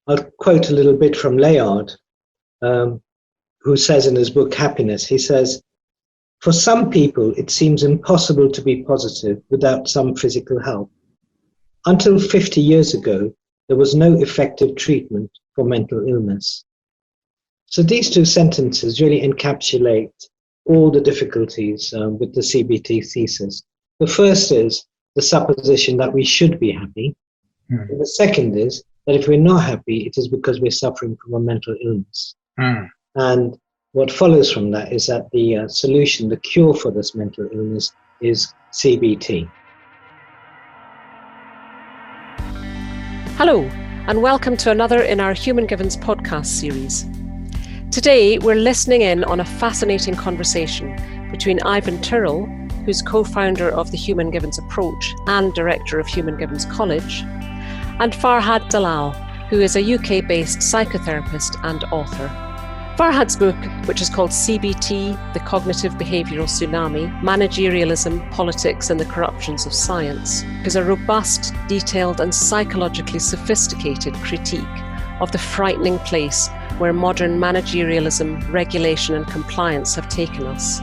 I'll quote a little bit from Layard, who says in his book Happiness, he says, "For some people, it seems impossible to be positive without some physical help. Until 50 years ago, there was no effective treatment for mental illness." So these two sentences really encapsulate all the difficulties with the CBT thesis. The first is the supposition that we should be happy. And the second is that if we're not happy, it is because we're suffering from a mental illness. And what follows from that is that the solution, the cure for this mental illness is CBT. Hello, and welcome to another in our Human Givens podcast series. Today, we're listening in on a fascinating conversation between Ivan Tyrrell, who's co-founder of the Human Givens approach and director of Human Givens College, and Farhad Dalal, who is a UK-based psychotherapist and author. Farhad's book, which is called CBT, The Cognitive Behavioural Tsunami, Managerialism, Politics and the Corruptions of Science, is a robust, detailed and psychologically sophisticated critique of the frightening place where modern managerialism, regulation and compliance have taken us.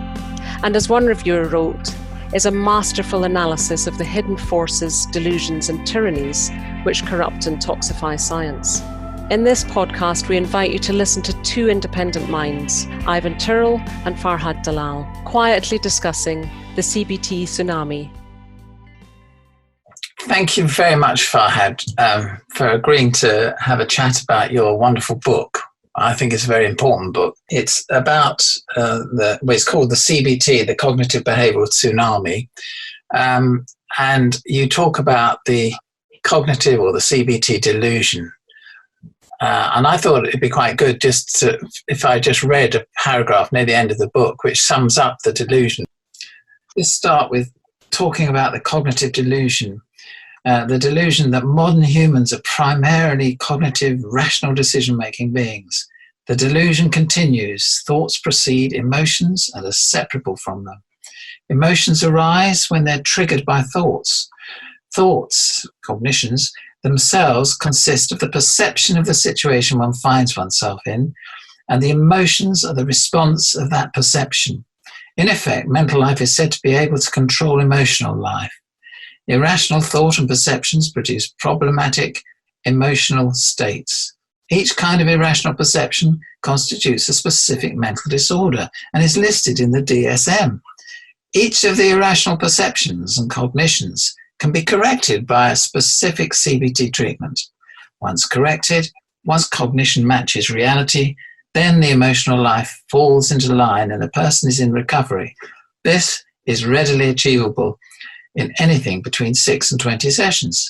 And as one reviewer wrote, is a masterful analysis of the hidden forces, delusions and tyrannies which corrupt and toxify science. In this podcast, we invite you to listen to two independent minds, Ivan Tyrrell and Farhad Dalal, quietly discussing the CBT tsunami. Thank you very much, Farhad, for agreeing to have a chat about your wonderful book. I think it's a very important book. It's about it's called the CBT, the Cognitive Behavioural Tsunami, and you talk about the cognitive or the CBT delusion. And I thought it'd be quite good if I just read a paragraph near the end of the book which sums up the delusion. Let's start with talking about the cognitive delusion. The delusion that modern humans are primarily cognitive, rational decision-making beings. The delusion continues. Thoughts precede emotions and are separable from them. Emotions arise when they're triggered by thoughts. Thoughts, cognitions, themselves consist of the perception of the situation one finds oneself in, and the emotions are the response of that perception. In effect, mental life is said to be able to control emotional life. Irrational thought and perceptions produce problematic emotional states. Each kind of irrational perception constitutes a specific mental disorder and is listed in the DSM. Each of the irrational perceptions and cognitions can be corrected by a specific CBT treatment. Once corrected, once cognition matches reality, then the emotional life falls into line and the person is in recovery. This is readily achievable in anything between 6 and 20 sessions.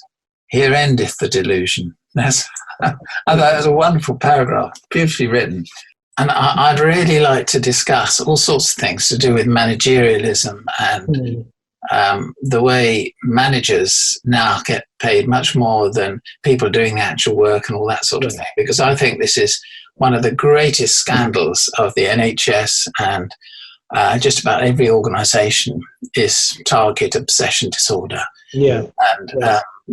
Here endeth the delusion. I thought that was a wonderful paragraph, beautifully written. And I'd really like to discuss all sorts of things to do with managerialism and the way managers now get paid much more than people doing the actual work and all that sort of thing. Because I think this is one of the greatest scandals of the NHS, and just about every organisation is target obsession disorder. Yeah, and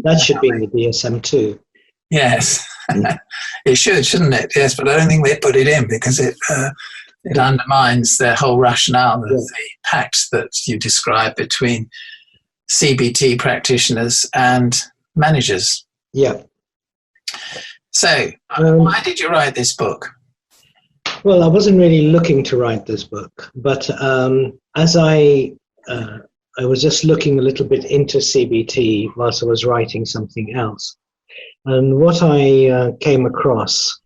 that should be in the DSM too. Yes, it should, shouldn't it? Yes, but I don't think they put it in because it undermines their whole rationale of the pact that you describe between CBT practitioners and managers. Yeah. So, why did you write this book? Well, I wasn't really looking to write this book, but as I was just looking a little bit into CBT whilst I was writing something else. And what I came across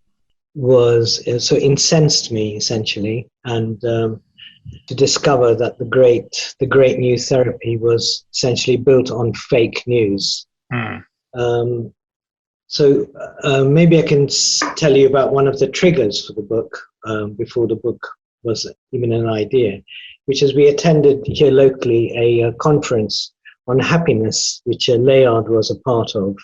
was, so incensed me essentially, and to discover that the great new therapy was essentially built on fake news. So maybe I can tell you about one of the triggers for the book before the book was even an idea, which is we attended here locally a conference on happiness, which Layard was a part of,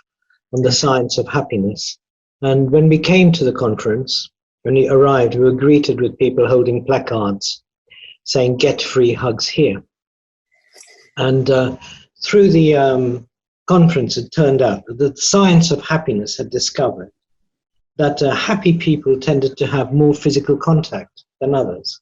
on the science of happiness. And when we came to the conference, when we arrived, we were greeted with people holding placards saying, "Get free hugs here." And through the conference, it turned out that the science of happiness had discovered that happy people tended to have more physical contact than others.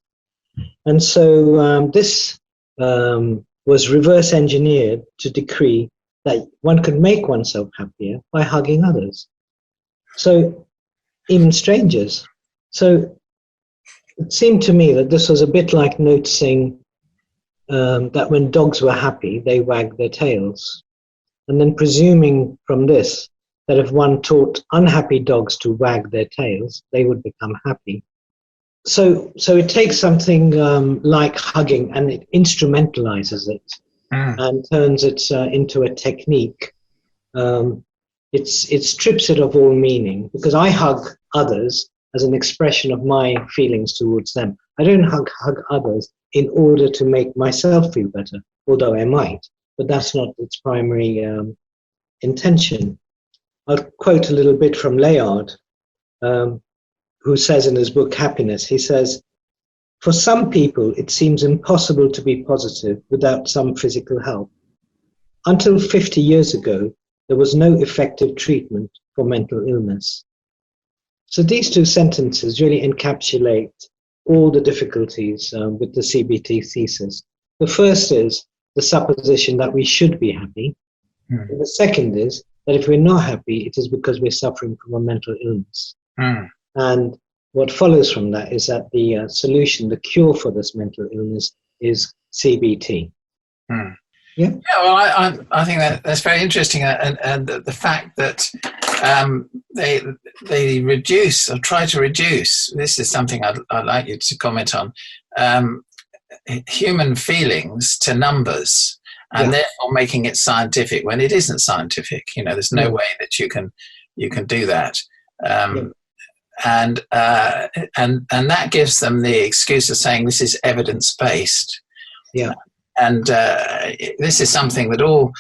And so this was reverse engineered to decree that one could make oneself happier by hugging others. So even strangers. So it seemed to me that this was a bit like noticing that when dogs were happy, they wagged their tails. And then presuming from this that if one taught unhappy dogs to wag their tails, they would become happy. So it takes something like hugging and it instrumentalizes it and turns it into a technique. It strips it of all meaning, because I hug others as an expression of my feelings towards them. I don't hug others in order to make myself feel better, although I might, but that's not its primary intention. I'll quote a little bit from Layard, who says in his book Happiness, he says, "For some people, it seems impossible to be positive without some physical help. Until 50 years ago, there was no effective treatment for mental illness." So these two sentences really encapsulate all the difficulties with the CBT thesis. The first is the supposition that we should be happy. And the second is that if we're not happy, it is because we're suffering from a mental illness. And what follows from that is that the solution, the cure for this mental illness is CBT. Yeah. Well, I think that's very interesting, and the fact that they reduce or try to reduce. This is something I'd like you to comment on. Human feelings to numbers, and therefore making it scientific when it isn't scientific. You know, there's no way that you can do that. And that gives them the excuse of saying this is evidence-based. Yeah. And this is something that all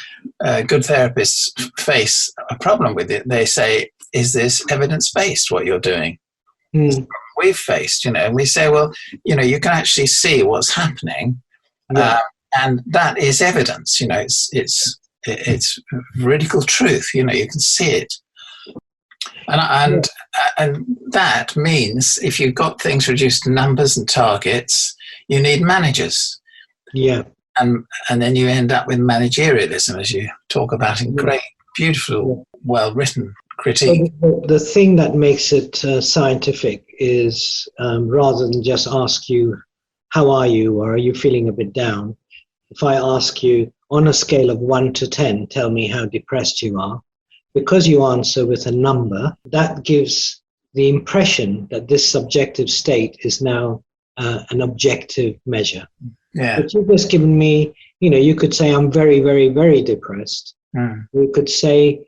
good therapists face a problem with. It. They say, is this evidence-based, what you're doing? We've faced, and we say, well, you can actually see what's happening. And that is evidence, it's radical truth, you can see it. And that means if you've got things reduced to numbers and targets, you need managers. Yeah. And then you end up with managerialism, as you talk about in great, beautiful, well-written critique. So the thing that makes it scientific is rather than just ask you, how are you, or are you feeling a bit down? If I ask you, on a scale of 1 to 10, tell me how depressed you are, because you answer with a number, that gives the impression that this subjective state is now an objective measure. Yeah. But you've just given me, you could say I'm very, very, very depressed. You could say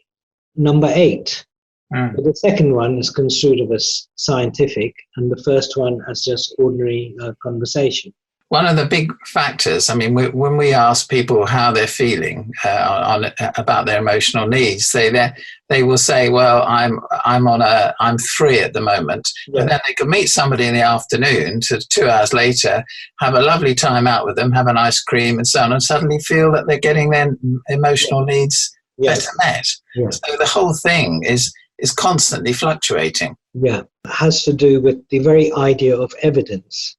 number 8. But the second one is construed as scientific, and the first one as just ordinary conversation. One of the big factors, when we ask people how they're feeling about their emotional needs, they will say, well, I'm 3 at the moment. Yeah. And then they can meet somebody in the afternoon to 2 hours later, have a lovely time out with them, have an ice cream and so on, and suddenly feel that they're getting their emotional needs better met. Yes. So the whole thing is constantly fluctuating. Yeah, it has to do with the very idea of evidence.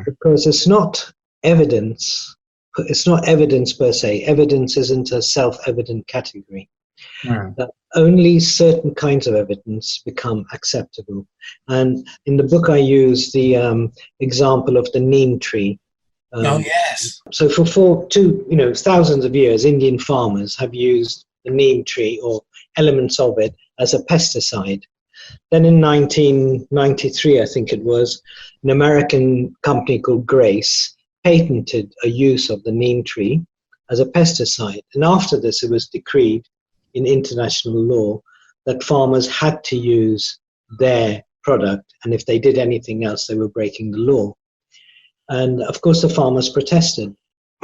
Because it's not evidence per se. Evidence isn't a self-evident category. That only certain kinds of evidence become acceptable. And in the book I use the example of the neem tree. Oh yes. So for thousands of years, Indian farmers have used the neem tree or elements of it as a pesticide. Then in 1993, I think it was, an American company called Grace patented a use of the neem tree as a pesticide. And after this, it was decreed in international law that farmers had to use their product, and if they did anything else, they were breaking the law. And of course, the farmers protested.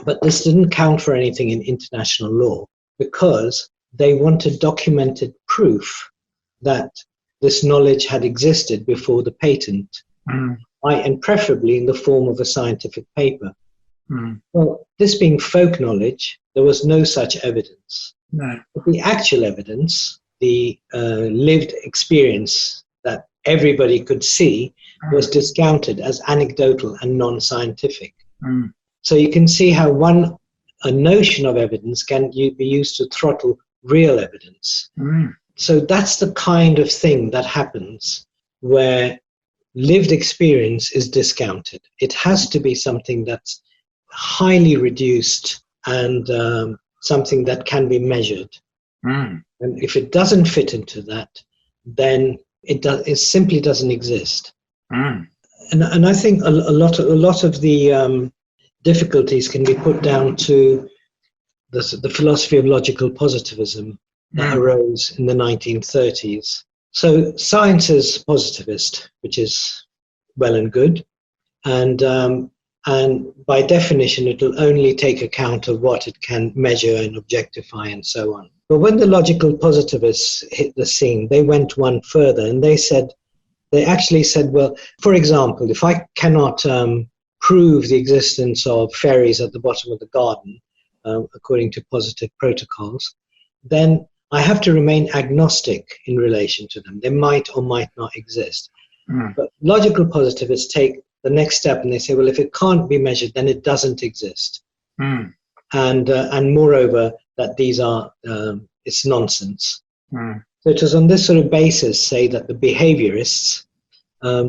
But this didn't count for anything in international law because they wanted documented proof that this knowledge had existed before the patent, and preferably in the form of a scientific paper. Well, this being folk knowledge, there was no such evidence. No. But the actual evidence, the lived experience that everybody could see was discounted as anecdotal and non-scientific. So you can see how a notion of evidence can be used to throttle real evidence. So that's the kind of thing that happens where lived experience is discounted. It has to be something that's highly reduced and something that can be measured. And if it doesn't fit into that, then it simply doesn't exist. And I think a lot of the difficulties can be put down to the philosophy of logical positivism that arose in the 1930s. So science is positivist, which is well and good, and by definition, it will only take account of what it can measure and objectify and so on. But when the logical positivists hit the scene, they went one further, and they actually said, well, for example, if I cannot prove the existence of fairies at the bottom of the garden, according to positive protocols, then I have to remain agnostic in relation to them. They might or might not exist. But logical positivists take the next step and they say, well, if it can't be measured, then it doesn't exist. And moreover, that these are, it's nonsense. So it was on this sort of basis, say, that the behaviorists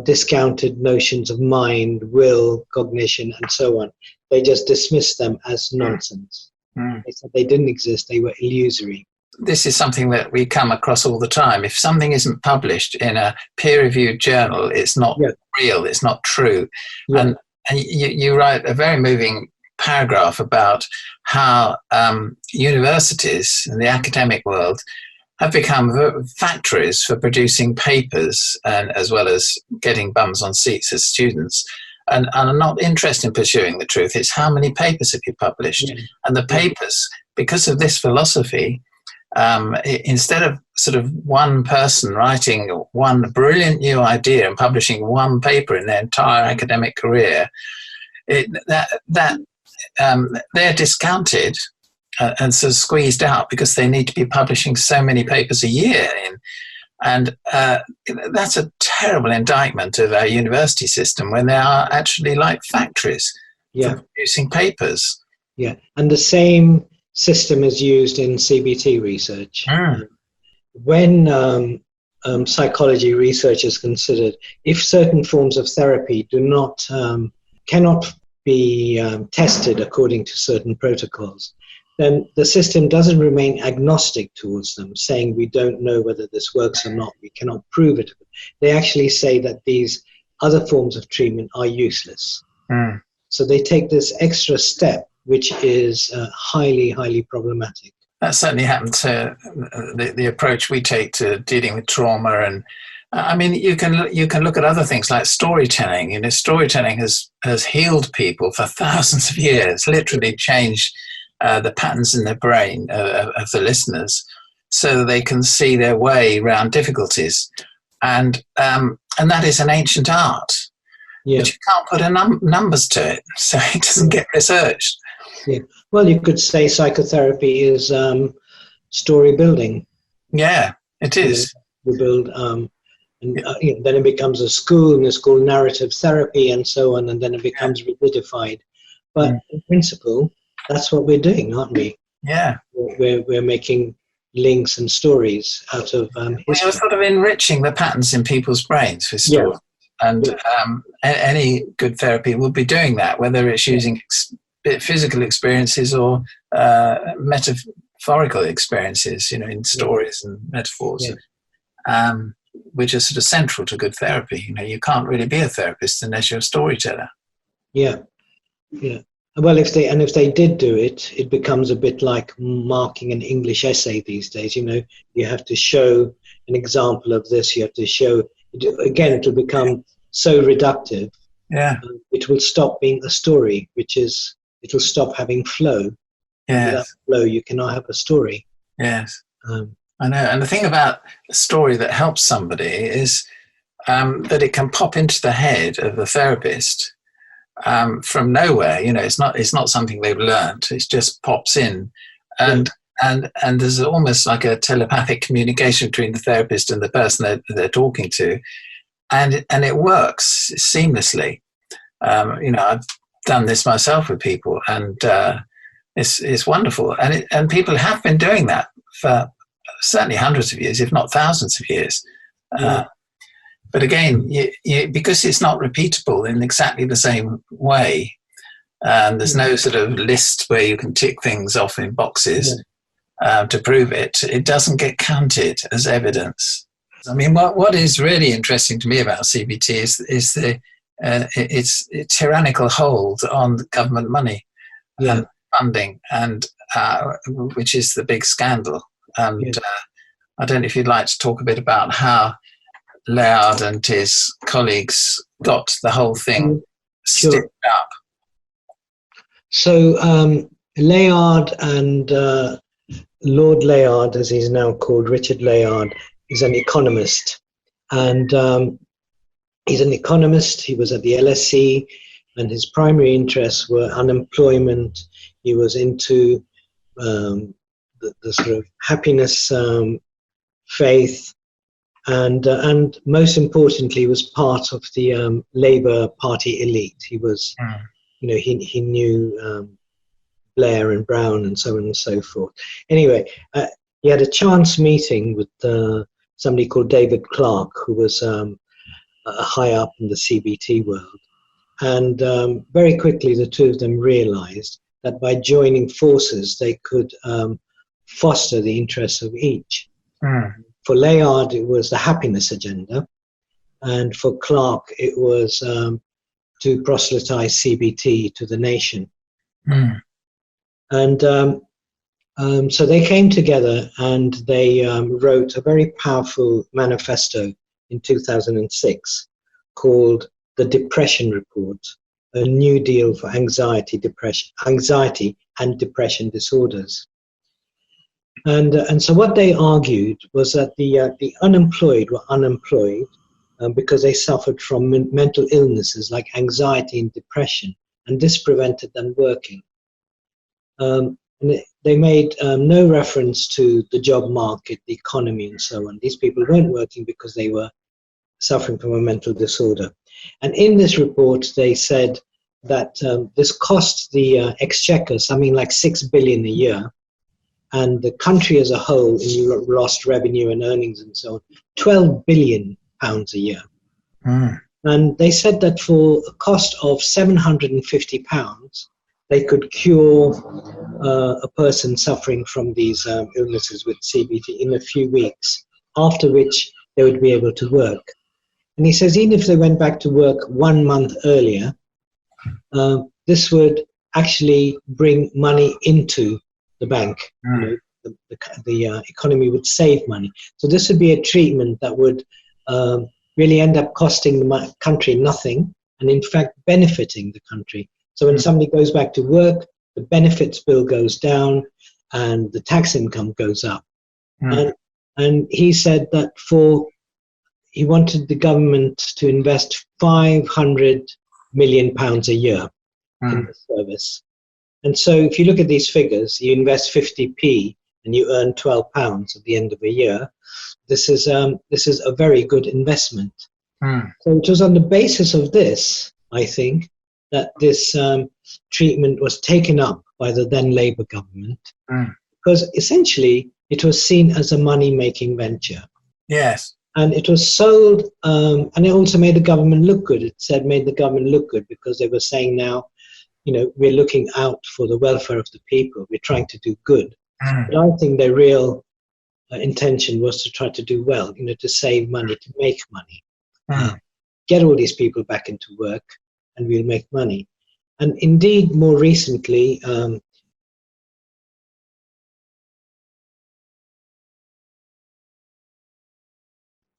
discounted notions of mind, will, cognition, and so on. They just dismissed them as nonsense. They said they didn't exist, they were illusory. This is something that we come across all the time. If something isn't published in a peer-reviewed journal, it's not real, it's not true. And you write a very moving paragraph about how universities in the academic world have become factories for producing papers, and as well as getting bums on seats as students, and are not interested in pursuing the truth. It's how many papers have you published? And the papers, because of this philosophy, instead of sort of one person writing one brilliant new idea and publishing one paper in their entire academic career, they're discounted and sort of squeezed out because they need to be publishing so many papers a year. And that's a terrible indictment of our university system when they are actually like factories for producing papers. And the same system is used in CBT research. When psychology research is considered, if certain forms of therapy cannot be tested according to certain protocols, then the system doesn't remain agnostic towards them, saying we don't know whether this works or not, we cannot prove it. They actually say that these other forms of treatment are useless. So they take this extra step, which is highly, highly problematic. That certainly happened to the approach we take to dealing with trauma. And I mean, you can look at other things like storytelling. You know, storytelling has healed people for thousands of years, literally changed the patterns in their brain of the listeners so that they can see their way around difficulties. And that is an ancient art. But you can't put numbers to it, so it doesn't get researched. Well, you could say psychotherapy is story building. Yeah, it is. You build, and then it becomes a school, and it's called narrative therapy and so on, and then it becomes rigidified. But in principle, that's what we're doing, aren't we? Yeah. We're making links and stories out of history. We're sort of enriching the patterns in people's brains with stories. And any good therapy will be doing that, whether it's using physical experiences or metaphorical experiences, you know, in stories and metaphors, which are sort of central to good therapy. You know, you can't really be a therapist unless you're a storyteller. Well, if they did do it, it becomes a bit like marking an English essay these days. You know, you have to show an example of this. You have to show. Again, it will become so reductive. It will stop being a story, it will stop having flow. Without flow, you cannot have a story. I know. And the thing about a story that helps somebody is that it can pop into the head of the therapist from nowhere. You know, it's not something they've learned. It just pops in, and and there's almost like a telepathic communication between the therapist and the person that they're talking to, and it works seamlessly. I've done this myself with people, and it's wonderful, and people have been doing that for certainly hundreds of years, if not thousands of years. But again, because it's not repeatable in exactly the same way, there's no sort of list where you can tick things off in boxes to prove it. It doesn't get counted as evidence. I mean, what is really interesting to me about CBT is its tyrannical hold on government money and funding, and which is the big scandal. And I don't know if you'd like to talk a bit about how Layard and his colleagues got the whole thing stitched up. So Layard and Lord Layard, as he's now called, Richard Layard, is an economist. And he's an economist. He was at the LSE, and his primary interests were unemployment. He was into the sort of happiness, faith, and most importantly, was part of the Labour Party elite. He was, he knew Blair and Brown and so on and so forth. Anyway, he had a chance meeting with somebody called David Clarke, who was high up in the CBT world. And very quickly, the two of them realized that by joining forces, they could foster the interests of each. For Layard, it was the happiness agenda. And for Clarke, it was to proselytize CBT to the nation. And so they came together and they wrote a very powerful manifesto in 2006 called The Depression Report, a new deal for anxiety and depression disorders. And so what they argued was that the unemployed were unemployed because they suffered from mental illnesses like anxiety and depression, and this prevented them working. And they made no reference to the job market, the economy, and so on. These people weren't working because they were suffering from a mental disorder. And in this report, they said that this cost the exchequer something like $6 billion a year, and the country as a whole, and you lost revenue and earnings and so on, £12 billion a year. And they said that for a cost of £750, they could cure a person suffering from these illnesses with CBT in a few weeks, after which they would be able to work. And he says even if they went back to work 1 month earlier, this would actually bring money into the bank. The economy would save money. So this would be a treatment that would really end up costing the country nothing, and in fact benefiting the country. So when somebody goes back to work, the benefits bill goes down and the tax income goes up. And he said that he wanted the government to invest £500 million a year in the service. And so if you look at these figures, you invest 50p and you earn £12 at the end of a year. This is a very good investment. So it was on the basis of this, I think, that this treatment was taken up by the then Labour government, because essentially it was seen as a money-making venture. Yes. And it was sold, and it also made the government look good. It said made the government look good because they were saying now, we're looking out for the welfare of the people. We're trying to do good. But I think their real intention was to try to do well, to save money, to make money. Get all these people back into work and we'll make money. And indeed, more recently, in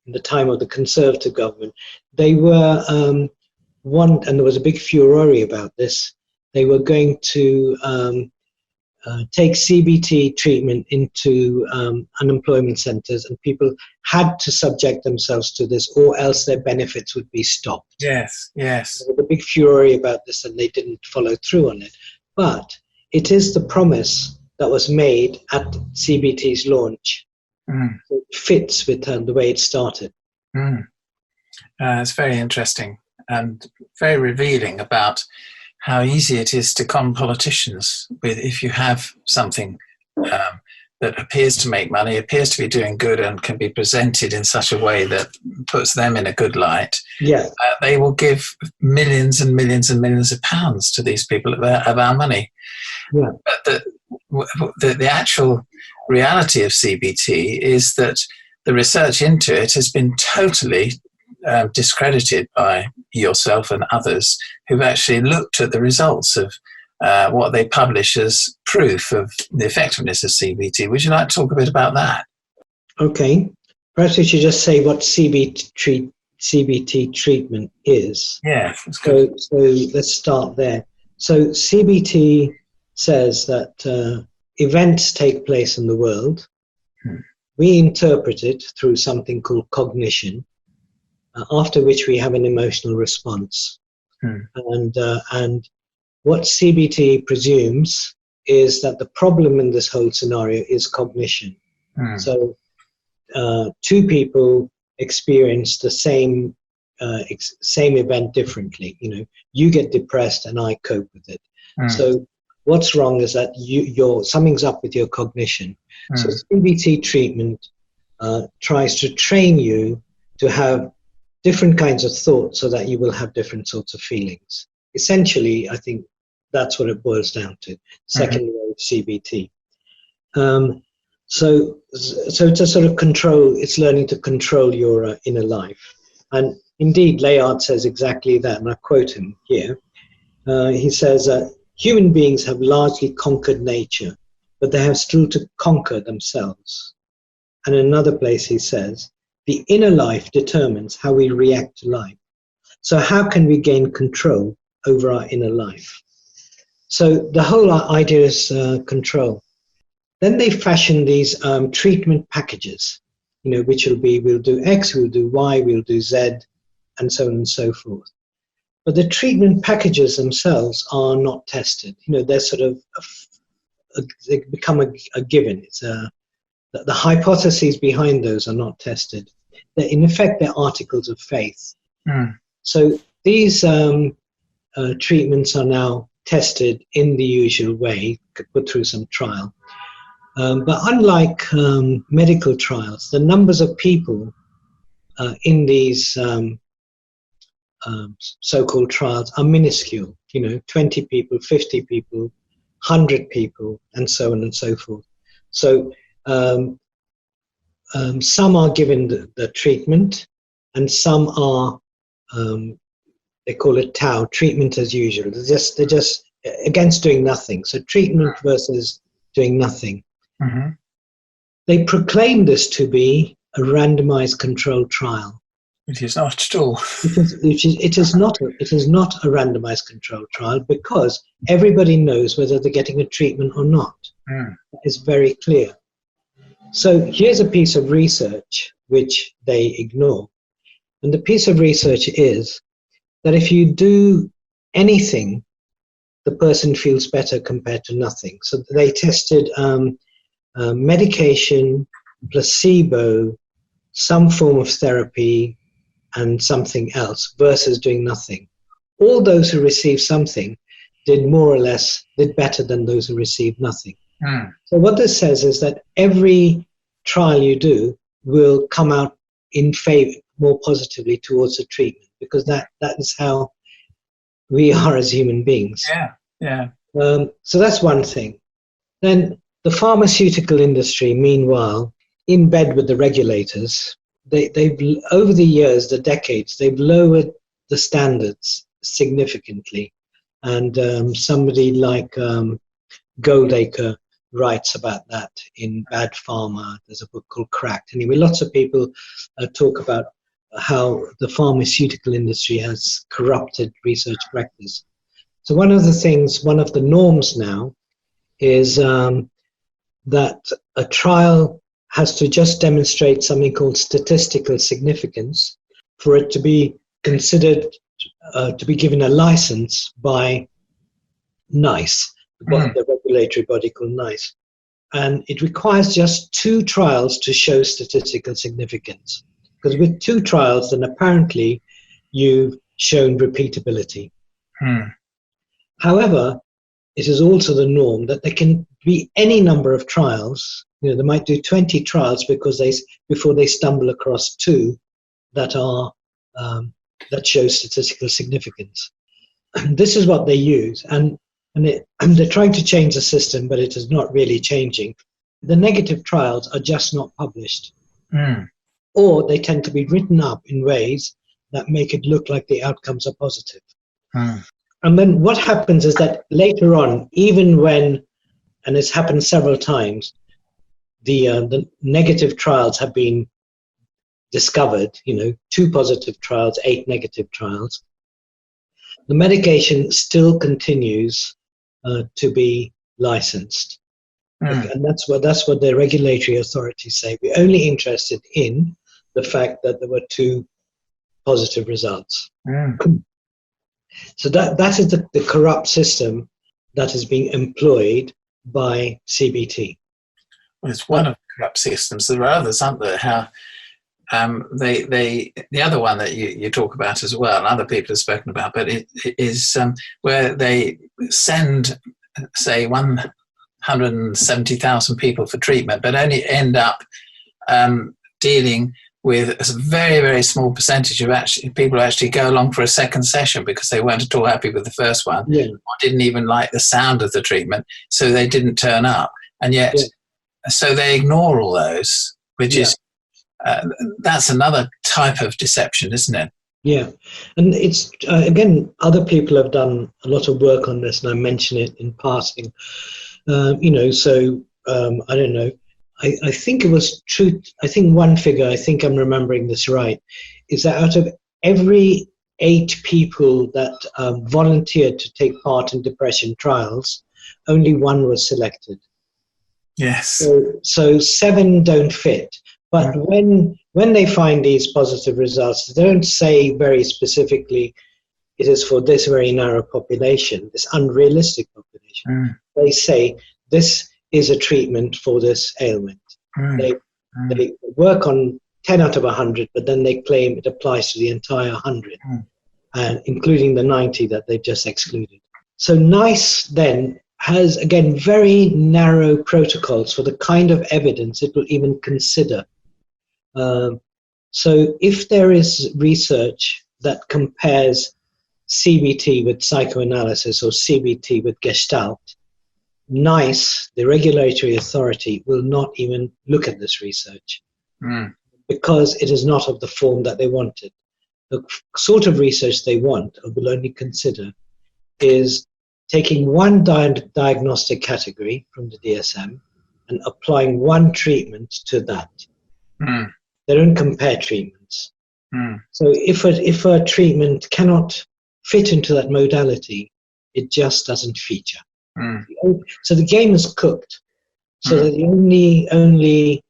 the time of the Conservative government, they were and there was a big furore about this, they were going to take CBT treatment into unemployment centres, and people had to subject themselves to this or else their benefits would be stopped. Yes. There was a big furore about this and they didn't follow through on it. But it is the promise that was made at CBT's launch. So it fits with the way it started. It's very interesting and very revealing about how easy it is to con politicians if you have something that appears to make money, appears to be doing good, and can be presented in such a way that puts them in a good light. Yeah. They will give millions and millions and millions of pounds to these people of our money. Yeah. But the actual reality of CBT is that the research into it has been totally discredited by yourself and others who've actually looked at the results of what they publish as proof of the effectiveness of CBT. Would you like to talk a bit about that? Okay. Perhaps we should just say what CBT treatment is. Yeah, that's good. So let's start there. So CBT says that events take place in the world. We interpret it through something called cognition, after which we have an emotional response. And what CBT presumes is that the problem in this whole scenario is cognition. So two people experience the same event differently. You get depressed and I cope with it. So what's wrong is that something's up with your cognition. So CBT treatment tries to train you to have different kinds of thoughts so that you will have different sorts of feelings. Essentially, I think that's what it boils down to. Second way of CBT. So it's a sort of control. It's learning to control your inner life. And indeed, Layard says exactly that, and I quote him here. He says, human beings have largely conquered nature, but they have still to conquer themselves. And in another place he says, the inner life determines how we react to life. So how can we gain control over our inner life? So the whole idea is control. Then they fashion these treatment packages, which will be, we'll do X, we'll do Y, we'll do Z, and so on and so forth. But the treatment packages themselves are not tested. They're sort of, they become a given. It's the hypotheses behind those are not tested. In effect, they're articles of faith. So these treatments are now tested in the usual way, put through some trial. But unlike medical trials, the numbers of people in these so-called trials are minuscule. 20 people, 50 people, 100 people, and so on and so forth. So some are given the treatment, and some are they call it TAU, treatment as usual. They're just against doing nothing. So treatment versus doing nothing. They proclaim this to be a randomized controlled trial. It is not at all. It is not a randomized controlled trial because everybody knows whether they're getting a treatment or not. It's very clear. So here's a piece of research which they ignore. And the piece of research is that if you do anything, the person feels better compared to nothing. So they tested medication, placebo, some form of therapy, and something else versus doing nothing. All those who received something did more or less, did better than those who received nothing. So what this says is that every trial you do will come out in favor, more positively towards the treatment, because that is how we are as human beings. So that's one thing. Then the pharmaceutical industry, meanwhile, in bed with the regulators, they've over the years, the decades, they've lowered the standards significantly. And somebody like Goldacre writes about that in Bad Pharma. There's a book called Cracked. Anyway, lots of people talk about how the pharmaceutical industry has corrupted research practice. So one of the norms now is that a trial has to just demonstrate something called statistical significance for it to be considered to be given a license by NICE, the regulatory body called NICE. and it requires just 2 trials to show statistical significance. Because with 2 trials, then apparently you've shown repeatability. However, it is also the norm that there can be any number of trials. They might do 20 trials before they stumble across 2 that are that show statistical significance. This is what they use, and they're trying to change the system, but it is not really changing. The negative trials are just not published, or they tend to be written up in ways that make it look like the outcomes are positive. And then what happens is that later on, even when, and it's happened several times, the negative trials have been discovered, 2 positive trials, 8 negative trials, the medication still continues to be licensed. And that's what the regulatory authorities say. We're only interested in the fact that there were 2 positive results. So that is the corrupt system that is being employed by CBT. Well, it's one of the corrupt systems. There are others, aren't there? How the other one that you talk about as well, and other people have spoken about, but it is where they send, say, 170,000 people for treatment, but only end up dealing with a very, very small percentage of people who actually go along for a second session because they weren't at all happy with the first one, or didn't even like the sound of the treatment, so they didn't turn up. And yet, so they ignore all those, which is, that's another type of deception, isn't it? Yeah. And it's, again, other people have done a lot of work on this, and I mention it in passing. I don't know. I think it was true. I think one figure, I think I'm remembering this right, is that out of every 8 people that volunteered to take part in depression trials, only 1 was selected. Yes. So 7 don't fit. But when they find these positive results, they don't say very specifically it is for this very narrow population, this unrealistic population. They say this is a treatment for this ailment. They work on 10 out of 100, but then they claim it applies to the entire 100, and including the 90 that they've just excluded. So NICE then has, again, very narrow protocols for the kind of evidence it will even consider. So if there is research that compares CBT with psychoanalysis or CBT with Gestalt, NICE, the regulatory authority, will not even look at this research because it is not of the form that they wanted. The sort of research they want, or will only consider, is taking one diagnostic category from the DSM and applying one treatment to that. They don't compare treatments. So if a treatment cannot fit into that modality, it just doesn't feature. So the game is cooked. So that the only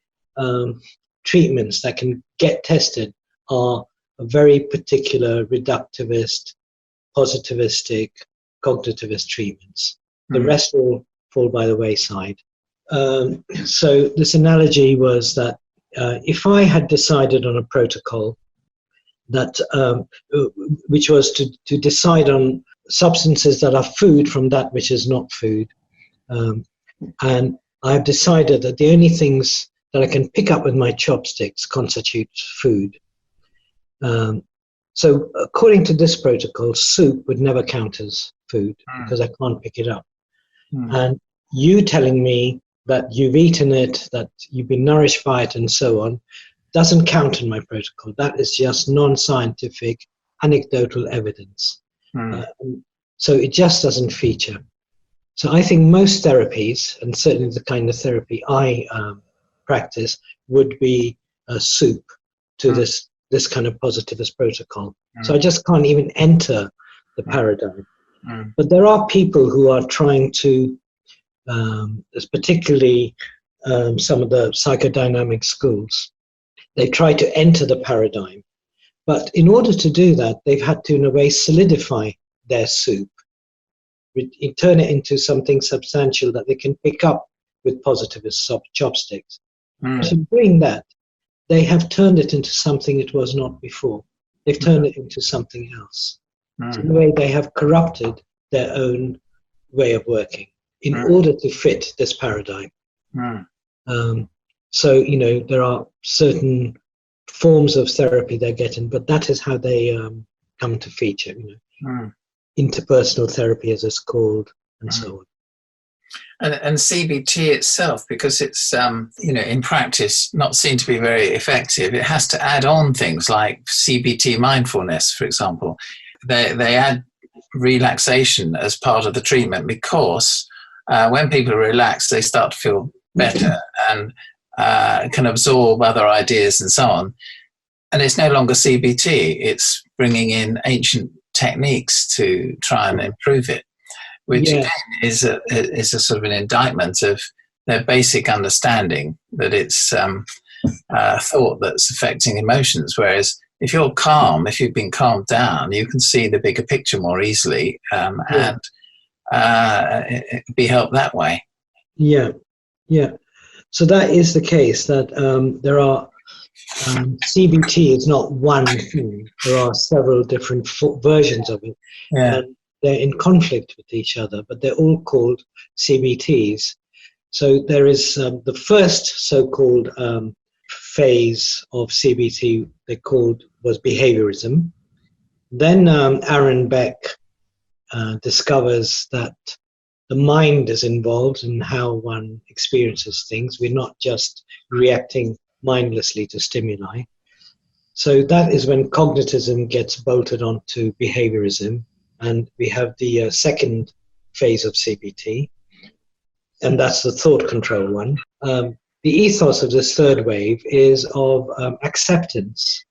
treatments that can get tested are a very particular reductivist, positivistic, cognitivist treatments. The rest will fall by the wayside. So this analogy was that if I had decided on a protocol that which was to decide on substances that are food from that which is not food, and I've decided that the only things that I can pick up with my chopsticks constitute food. So according to this protocol, soup would never count as food because I can't pick it up. And you telling me that you've eaten it, that you've been nourished by it, and so on, doesn't count in my protocol. That is just non-scientific, anecdotal evidence. So it just doesn't feature. So I think most therapies, and certainly the kind of therapy I practice, would be a soup to this kind of positivist protocol. So I just can't even enter the paradigm. But there are people who are trying to, particularly some of the psychodynamic schools, they try to enter the paradigm. But in order to do that, they've had to, in a way, solidify their soup, turn it into something substantial that they can pick up with positivist chopsticks. But in doing that, they have turned it into something it was not before. They've turned it into something else. So in a way, they have corrupted their own way of working in order to fit this paradigm. So, you know, there are certain forms of therapy they're getting, but that is how they come to feature, you know, interpersonal therapy, as it's called, and so on. And CBT itself, because it's, you know, in practice not seen to be very effective, it has to add on things like CBT mindfulness, for example. They add relaxation as part of the treatment because when people are relaxed, they start to feel better and can absorb other ideas and so on. And it's no longer CBT, it's bringing in ancient techniques to try and improve it, which again is a sort of an indictment of their basic understanding that it's thought that's affecting emotions. Whereas if you're calm, if you've been calmed down, you can see the bigger picture more easily and be helped that way. Yeah. So that is the case, that there are CBT is not one thing. There are several different versions of it. And they're in conflict with each other, but they're all called CBTs. So there is the first so-called phase of CBT was behaviorism. Then Aaron Beck discovers that the mind is involved in how one experiences things. We're not just reacting mindlessly to stimuli. So that is when cognitivism gets bolted onto behaviorism, and we have the second phase of CBT, and that's the thought control one. The ethos of this third wave is of acceptance.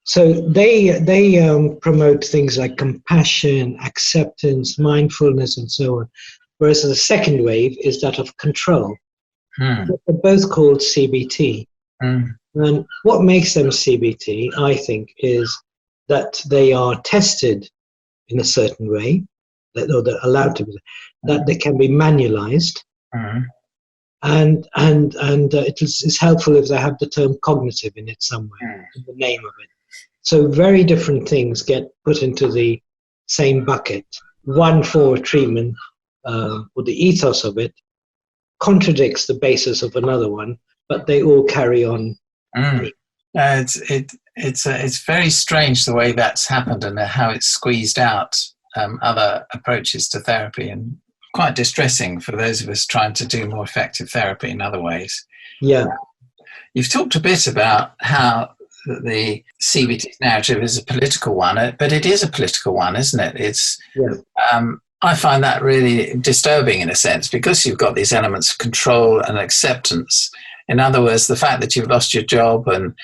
So they promote things like compassion, acceptance, mindfulness, and so on, whereas the second wave is that of control. They're both called CBT. And what makes them CBT, I think, is that they are tested in a certain way, that they're allowed to be, that they can be manualized, and it is helpful if they have the term cognitive in it somewhere, in the name of it. So very different things get put into the same bucket. One form of treatment, or the ethos of it, contradicts the basis of another one, but they all carry on. It's very strange the way that's happened and how it's squeezed out other approaches to therapy, and quite distressing for those of us trying to do more effective therapy in other ways. You've talked a bit about how the CBT narrative is a political one, but it is a political one, isn't it? It's I find that really disturbing in a sense, because you've got these elements of control and acceptance. In other words, the fact that you've lost your job and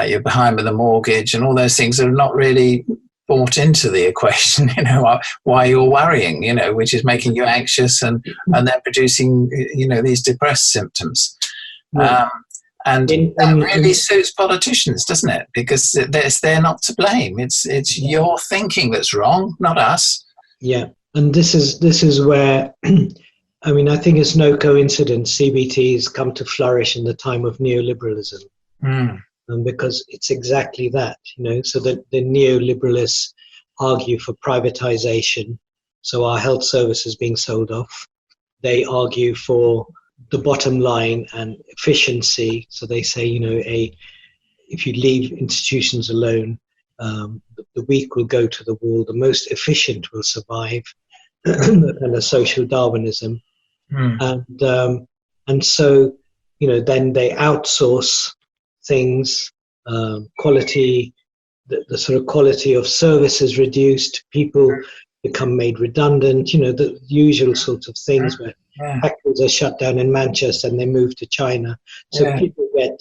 you're behind with a mortgage and all those things are not really brought into the equation, you know, why you're worrying, you know, which is making you anxious and then producing, you know, these depressed symptoms. And that really suits politicians, doesn't it? Because they're not to blame. It's your thinking that's wrong, not us. And this is where, I mean, I think it's no coincidence CBTs come to flourish in the time of neoliberalism, because it's exactly that, you know. So the neoliberalists argue for privatization, so our health services being sold off. They argue for the bottom line and efficiency. So they say, you know, if you leave institutions alone, the weak will go to the wall, the most efficient will survive, and a social Darwinism. And so, you know, then they outsource things, quality, the sort of quality of service is reduced, people become made redundant, you know, the usual sorts of things where factories are shut down in Manchester and they move to China. So people get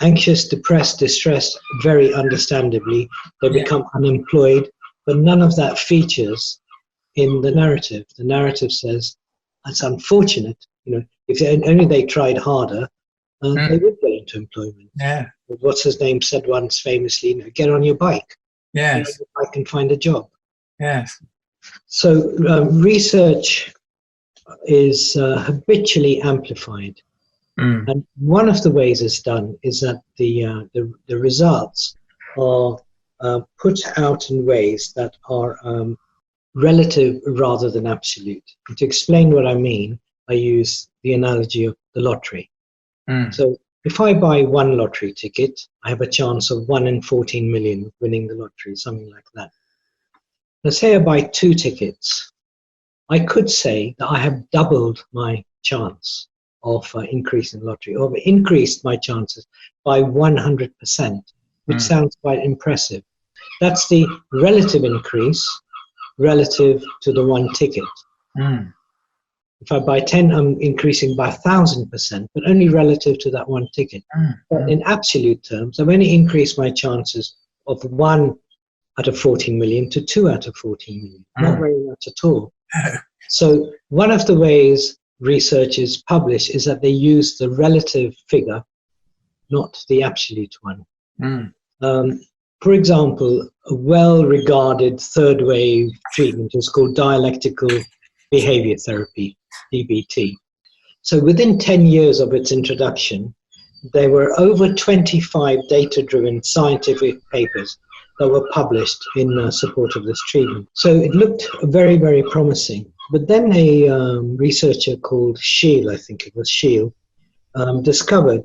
anxious, depressed, distressed, very understandably. They become unemployed, but none of that features in the narrative. The narrative says, it's unfortunate, you know, if only they tried harder, they would get into employment. What's his name said once famously, you know, get on your bike. Get on your bike and find a job. So research is habitually amplified. And one of the ways it's done is that the results are put out in ways that are relative rather than absolute. And to explain what I mean, I use the analogy of the lottery. So if I buy one lottery ticket, I have a chance of 1 in 14 million winning the lottery, something like that. Let's say I buy 2 tickets. I could say that I have doubled my chance of increasing the lottery, or increased my chances by 100%, which sounds quite impressive. That's the relative increase relative to the 1 ticket. If I buy 10, I'm increasing by 1,000%, but only relative to that 1 ticket. But in absolute terms, I've only increased my chances of 1 out of 14 million to 2 out of 14 million. Not very much at all. So one of the ways researchers publish is that they use the relative figure, not the absolute one. For example, a well-regarded third wave treatment is called dialectical behavior therapy, CBT. So within 10 years of its introduction, there were over 25 data-driven scientific papers that were published in support of this treatment. So it looked very, very promising. But then a researcher called Scheel, I think it was Scheel, discovered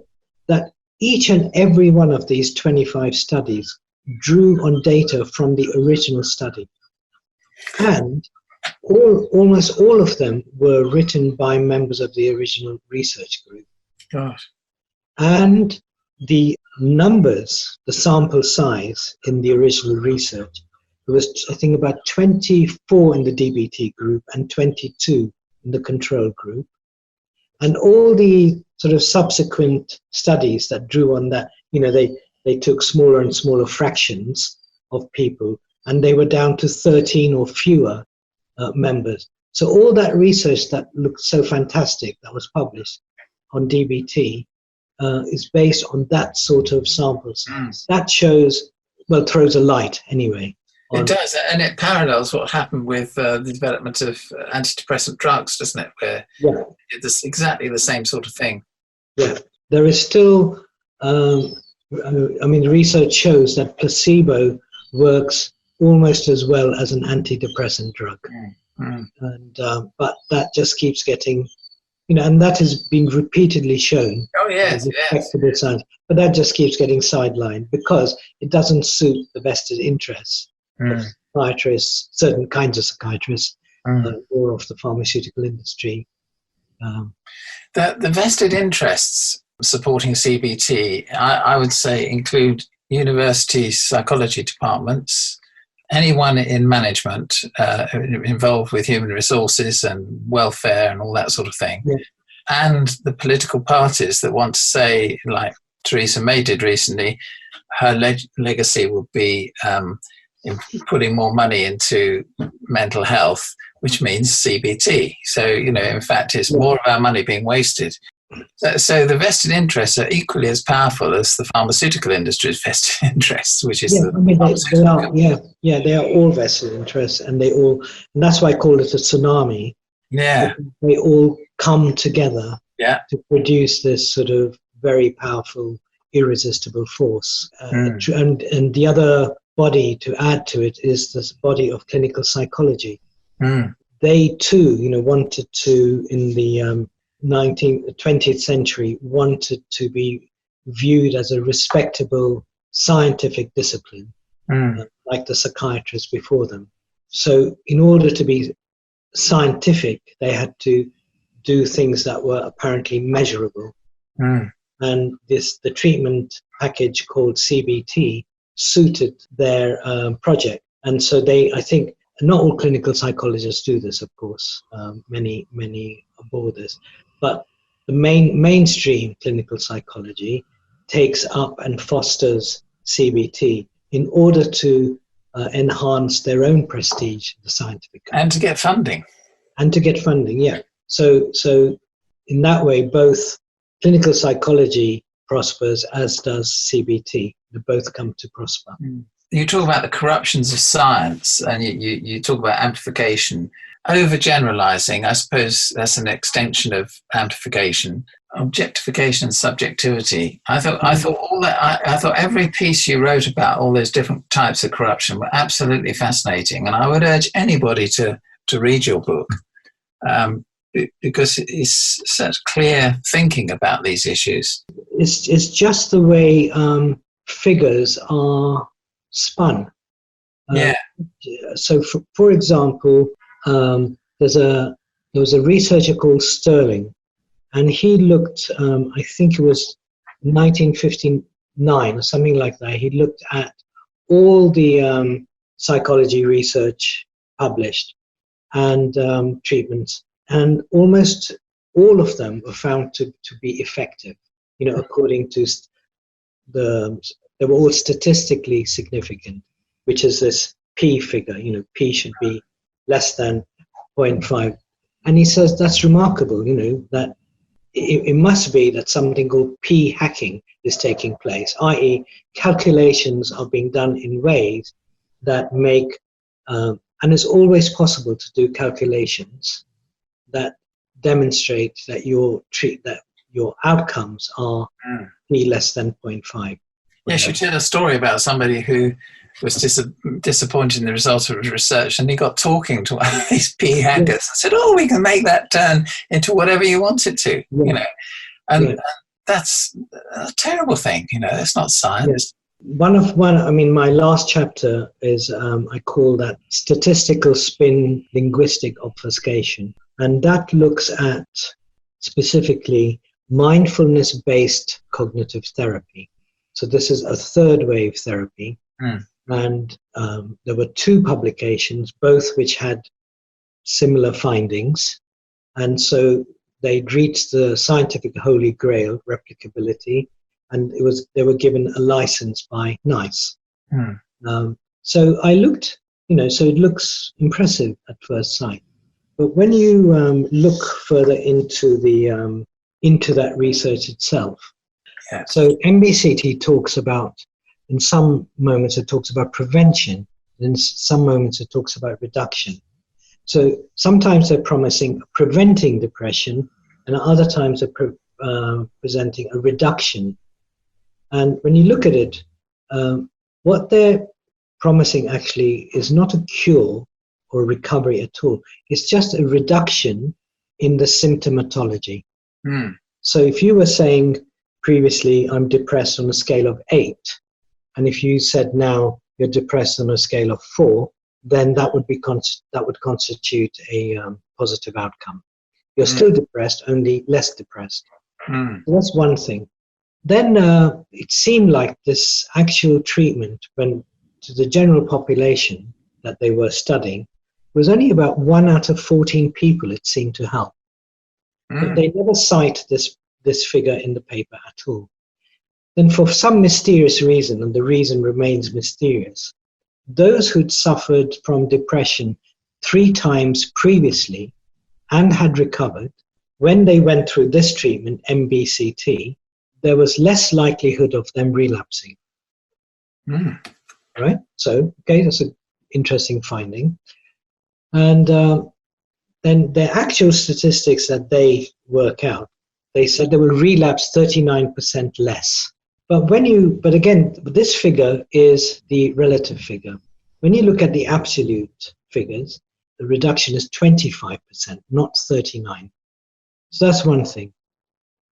that each and every one of these 25 studies drew on data from the original study. And almost all of them were written by members of the original research group. Gosh. And the numbers, the sample size in the original research, there was, I think, about 24 in the DBT group and 22 in the control group. And all the sort of subsequent studies that drew on that, they took smaller and smaller fractions of people, and they were down to 13 or fewer members. So all that research that looked so fantastic that was published on DBT is based on that sort of sample size. That shows, well, throws a light anyway. It does, and it parallels what happened with the development of antidepressant drugs, doesn't it? Where it's exactly the same sort of thing. Yeah, there is still, the research shows that placebo works almost as well as an antidepressant drug. And but that just keeps getting, and that has been repeatedly shown. Oh, yes. Science, but that just keeps getting sidelined because it doesn't suit the vested interests of psychiatrists, certain kinds of psychiatrists, or of the pharmaceutical industry. The vested interests supporting CBT, I would say, include university psychology departments, anyone in management involved with human resources and welfare and all that sort of thing, and the political parties that want to say, like Theresa May did recently, her legacy will be in putting more money into mental health, which means CBT. So, in fact, it's more of our money being wasted. So the vested interests are equally as powerful as the pharmaceutical industry's vested interests, which is they are all vested interests, and that's why I call it a tsunami. Yeah, they all come together to produce this sort of very powerful, irresistible force. And the other body to add to it is this body of clinical psychology. They too, wanted to, in the 20th century, wanted to be viewed as a respectable scientific discipline, like the psychiatrists before them. So in order to be scientific, they had to do things that were apparently measurable. And the treatment package called CBT suited their project. And so I think, not all clinical psychologists do this, of course, many abhor this, but the mainstream clinical psychology takes up and fosters CBT in order to enhance their own prestige, the scientific community. And to get funding. So in that way, both clinical psychology prospers, as does CBT. They both come to prosper. You talk about the corruptions of science, and you talk about amplification. overgeneralizing. I suppose that's an extension of amplification, objectification, and subjectivity. I thought all that. I thought every piece you wrote about all those different types of corruption were absolutely fascinating, and I would urge anybody to read your book, because it's such clear thinking about these issues. It's just the way figures are spun. So, for example, there was a researcher called Sterling, and he looked, I think it was 1959 or something like that. He looked at all the psychology research published and treatments, and almost all of them were found to be effective. According to they were all statistically significant, which is this P figure. P should be less than 0.5. And he says that's remarkable, that it must be that something called P hacking is taking place, i.e. calculations are being done in ways that make, and it's always possible to do calculations that demonstrate that your outcomes are P less than 0.5. Yes, you tell a story about somebody who was disappointed in the results of his research, and he got talking to one of these P hackers and said, we can make that turn into whatever you want it to, and that's a terrible thing, it's not science. My last chapter is, I call that Statistical Spin Linguistic Obfuscation, and that looks at specifically mindfulness-based cognitive therapy. So this is a third wave therapy. And there were 2 publications, both which had similar findings. And so they'd reached the scientific holy grail, replicability, and they were given a license by NICE. So I looked, so it looks impressive at first sight. But when you look further into that research itself, so MBCT talks about, in some moments it talks about prevention, and in some moments it talks about reduction. So sometimes they're promising preventing depression, and at other times they're presenting a reduction. And when you look at it, what they're promising actually is not a cure or recovery at all. It's just a reduction in the symptomatology. So if you were saying previously, I'm depressed on a scale of 8, and if you said now you're depressed on a scale of 4, then that would constitute a positive outcome. You're still depressed, only less depressed. So that's one thing. Then it seemed like this actual treatment, when to the general population that they were studying, was only about 1 out of 14 people it seemed to help. But they never cite this figure in the paper at all. Then for some mysterious reason, and the reason remains mysterious, those who'd suffered from depression 3 times previously and had recovered, when they went through this treatment, MBCT, there was less likelihood of them relapsing. Right? So, that's an interesting finding. And then the actual statistics that they work out, they said they will relapse 39% less. But again, this figure is the relative figure. When you look at the absolute figures, the reduction is 25%, not 39%. So that's one thing.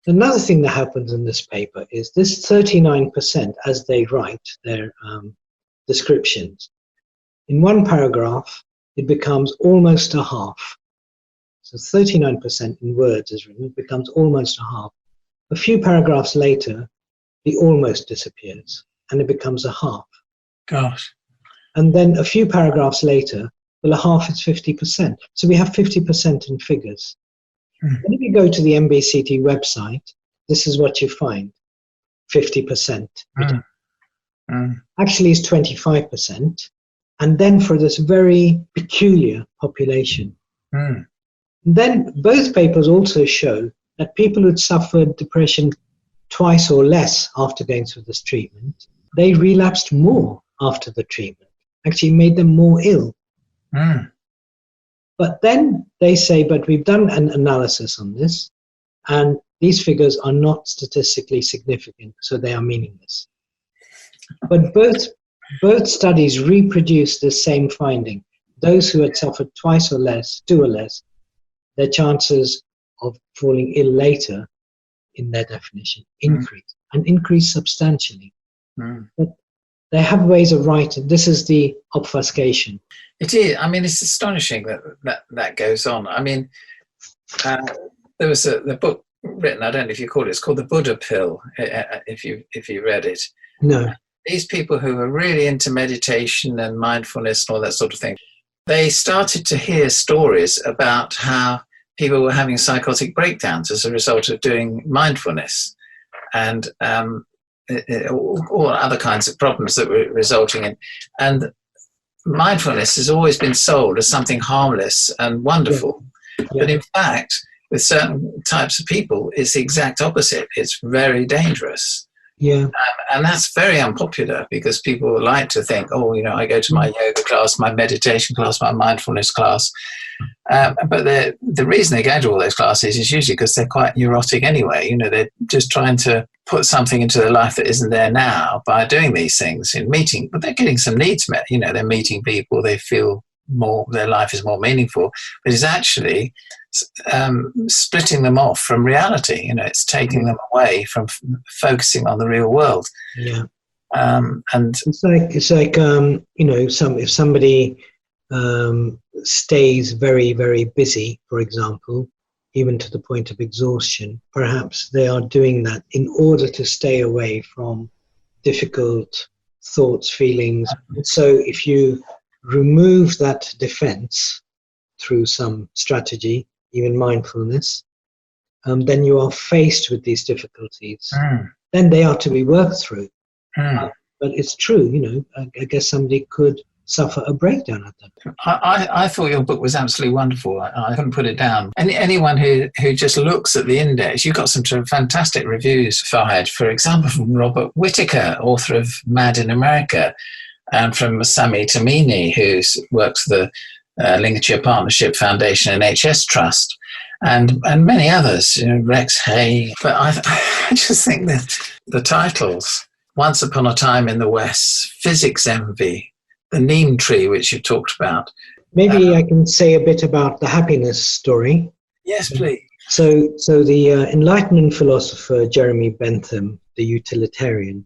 Another thing that happens in this paper is this 39%, as they write their descriptions, in one paragraph, it becomes almost a half. So 39% in words is written, it becomes almost a half. A few paragraphs later, the almost disappears and it becomes a half. Gosh. And then a few paragraphs later, well, a half is 50%. So we have 50% in figures. And if you go to the MBCT website, this is what you find, 50%. Actually, it's 25%. And then for this very peculiar population. Then both papers also show that people who'd suffered depression twice or less after going through this treatment, they relapsed more after the treatment, actually made them more ill. But then they say, but we've done an analysis on this, and these figures are not statistically significant, so they are meaningless. But both studies reproduce the same finding. Those who had suffered twice or less, 2 or less, their chances of falling ill later, in their definition, increase, and increase substantially. But they have ways of writing. This is the obfuscation. It is. I mean, it's astonishing that goes on. I mean, there was the book written, I don't know if you call it, it's called The Buddha Pill, if you read it. No. These people who are really into meditation and mindfulness and all that sort of thing, they started to hear stories about how people were having psychotic breakdowns as a result of doing mindfulness, and all other kinds of problems that were resulting in. And mindfulness has always been sold as something harmless and wonderful. Yeah. But in fact, with certain types of people, it's the exact opposite. It's very dangerous. Yeah. And that's very unpopular because people like to think, oh, I go to my yoga class, my meditation class, my mindfulness class. But the reason they go to all those classes is usually because they're quite neurotic anyway. They're just trying to put something into their life that isn't there now by doing these things in meeting. But they're getting some needs met. They're meeting people. They feel their life is more meaningful. But it's actually splitting them off from reality. It's taking them away from focusing on the real world. Yeah. And it's like if somebody stays very, very busy, for example, even to the point of exhaustion, perhaps they are doing that in order to stay away from difficult thoughts, feelings. So if you remove that defense through some strategy, even mindfulness, then you are faced with these difficulties. Then they are to be worked through. But it's true, I guess somebody could suffer a breakdown at that. I thought your book was absolutely wonderful. I couldn't put it down. Anyone who just looks at the index, you've got some fantastic reviews, Farhad, for example, from Robert Whittaker, author of Mad in America, and from Sami Tamimi, who works for the Lincolnshire Partnership Foundation and NHS Trust, and many others, Rex Hay. But I just think that the titles, Once Upon a Time in the West, Physics Envy, the Neem Tree, which you talked about. Maybe I can say a bit about the happiness story. Yes, please. So the Enlightenment philosopher Jeremy Bentham, the utilitarian,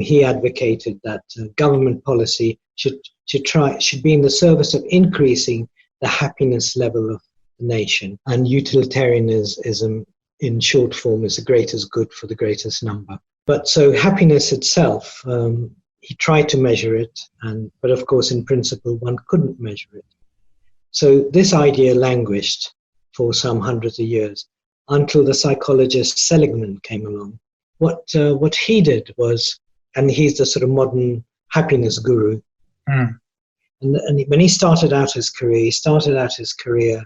he advocated that government policy should be in the service of increasing the happiness level of the nation. And utilitarianism, in short form, is the greatest good for the greatest number. But so happiness itself, he tried to measure it, but of course, in principle, one couldn't measure it. So this idea languished for some hundreds of years until the psychologist Seligman came along. What he did was, and he's the sort of modern happiness guru, and when he started out his career,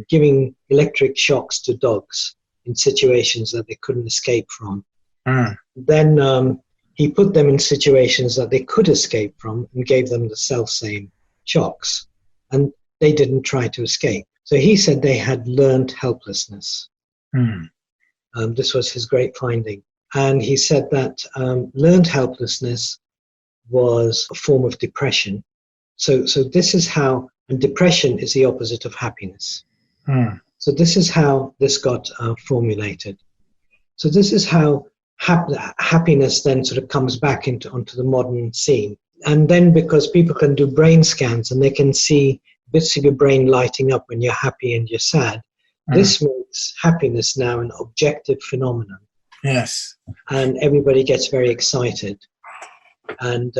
giving electric shocks to dogs in situations that they couldn't escape from. Then he put them in situations that they could escape from and gave them the self-same shocks, and they didn't try to escape. So he said they had learned helplessness. This was his great finding. And he said that learned helplessness was a form of depression. So this is how, and depression is the opposite of happiness. So this is how this got formulated. So this is how happiness then sort of comes back onto the modern scene. And then because people can do brain scans and they can see bits of your brain lighting up when you're happy and you're sad, this makes happiness now an objective phenomenon. Yes. And everybody gets very excited. And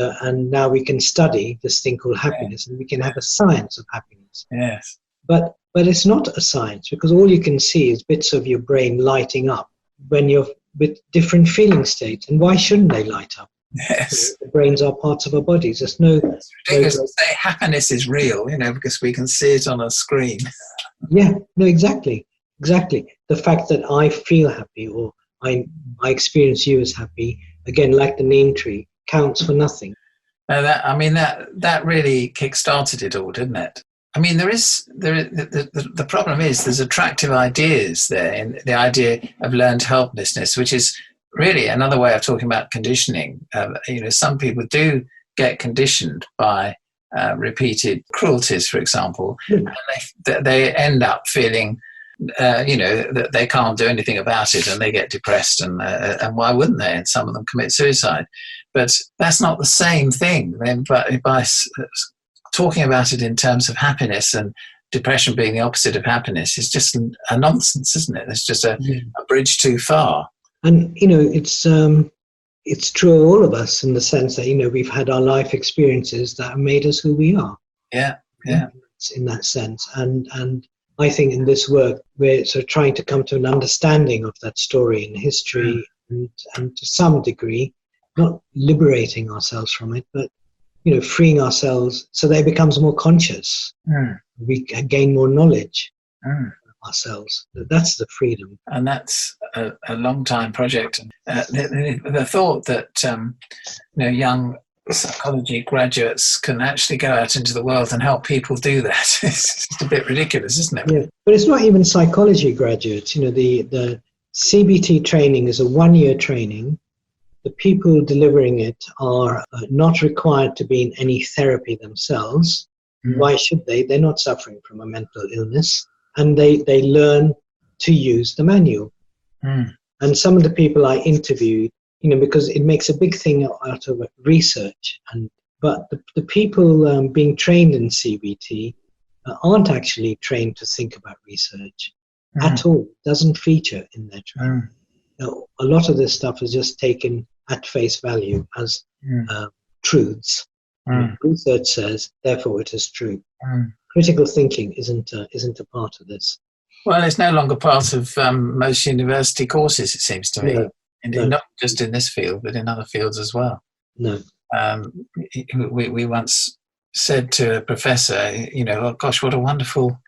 now we can study this thing called happiness, and we can have a science of happiness. Yes. But it's not a science, because all you can see is bits of your brain lighting up when you're with different feeling states. And why shouldn't they light up? Yes. The brains are parts of our bodies. There's no... It's ridiculous to say happiness is real, because we can see it on a screen. Yeah, no, exactly. The fact that I feel happy or I experience you as happy, again, like the neem tree, counts for nothing. That really kick-started it all, didn't it? I mean, the problem is there's attractive ideas there, and the idea of learned helplessness, which is really another way of talking about conditioning. Some people do get conditioned by repeated cruelties, for example, and they end up feeling, that they can't do anything about it, and they get depressed, and why wouldn't they? And some of them commit suicide. But that's not the same thing. But by talking about it in terms of happiness and depression being the opposite of happiness is just a nonsense, isn't it? It's just a bridge too far. And, it's true of all of us in the sense that, we've had our life experiences that have made us who we are. Yeah. In that sense. And I think in this work, we're sort of trying to come to an understanding of that story and history and to some degree, not liberating ourselves from it, but freeing ourselves so that it becomes more conscious. We gain more knowledge of ourselves. That's the freedom. And that's a long time project. The thought that young psychology graduates can actually go out into the world and help people do that is a bit ridiculous, isn't it? Yeah, but it's not even psychology graduates. The CBT training is a 1-year training. The people delivering it are not required to be in any therapy themselves. Why should they? They're not suffering from a mental illness. And they learn to use the manual. And some of the people I interviewed, because it makes a big thing out of research. But the people being trained in CBT aren't actually trained to think about research at all. It doesn't feature in their training. A lot of this stuff is just taken at face value as truths. Research says, therefore it is true. Critical thinking isn't a part of this. Well, it's no longer part of most university courses, it seems to me. No. Not just in this field, but in other fields as well. No. We once said to a professor, oh gosh, what a wonderful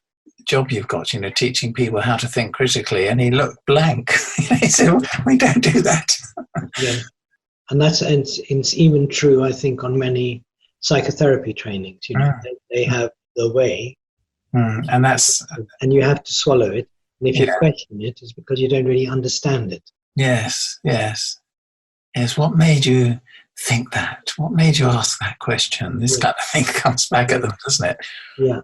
job you've got, teaching people how to think critically. And he looked blank. He said, well, we don't do that. Yeah. And it's even true, I think, on many psychotherapy trainings. They have the way. And you have to swallow it. And if you question it, it's because you don't really understand it. Yes. What made you think that? What made you ask that question? This kind of thing comes back at them, doesn't it? Yeah.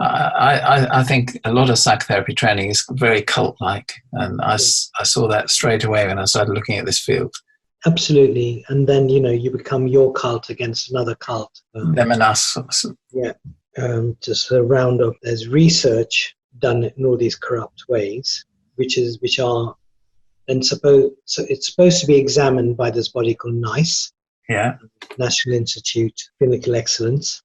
I think a lot of psychotherapy training is very cult-like, and I saw that straight away when I started looking at this field. Absolutely. And then, you become your cult against another cult. Them and us. Yeah. Just a round of, there's research done in all these corrupt ways, which are then so it's supposed to be examined by this body called NICE, National Institute Clinical Excellence.